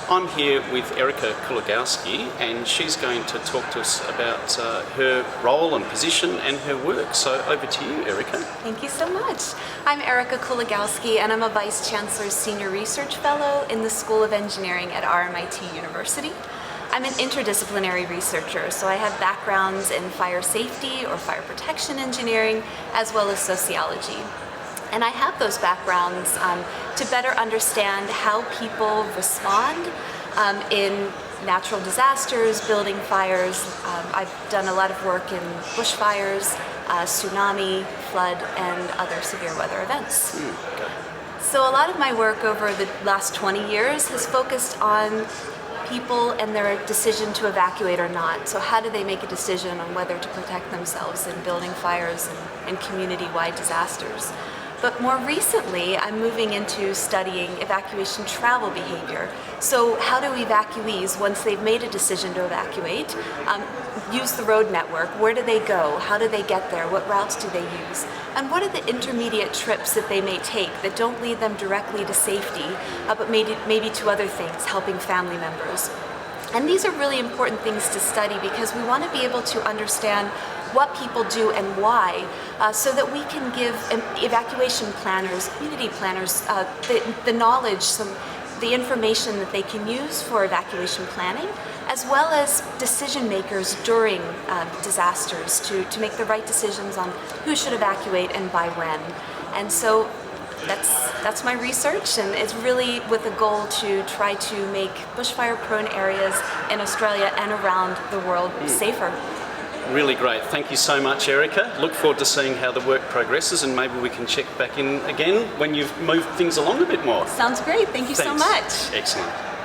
I'm here with Erica Kuligowski, and she's going to talk to us about her role and position and her work. So over to you, Erica. Thank you so much. I'm Erica Kuligowski, and I'm a Vice Chancellor's Senior Research Fellow in the School of Engineering at RMIT University. I'm an interdisciplinary researcher, so I have backgrounds in fire safety or fire protection engineering, as well as sociology. And I have those backgrounds to better understand how people respond in natural disasters, building fires. I've done a lot of work in bushfires, tsunami, flood, and other severe weather events. Okay. So a lot of my work over the last 20 years has focused on people and their decision to evacuate or not. So how do they make a decision on whether to protect themselves in building fires and community-wide disasters? But more recently, I'm moving into studying evacuation travel behavior. So how do evacuees, once they've made a decision to evacuate, use the road network? Where do they go? How do they get there? What routes do they use? And what are the intermediate trips that they may take that don't lead them directly to safety, but maybe to other things, helping family members? And these are really important things to study because we want to be able to understand what people do and why, so that we can give evacuation planners, community planners, the knowledge, the information that they can use for evacuation planning, as well as decision makers during disasters to make the right decisions on who should evacuate and by when. And so that's my research, and it's really with a goal to try to make bushfire-prone areas in Australia and around the world safer. Really great. Thank you so much, Erica. Look forward to seeing how the work progresses, and maybe we can check back in again when you've moved things along a bit more. Sounds great. Thank you so much. Excellent.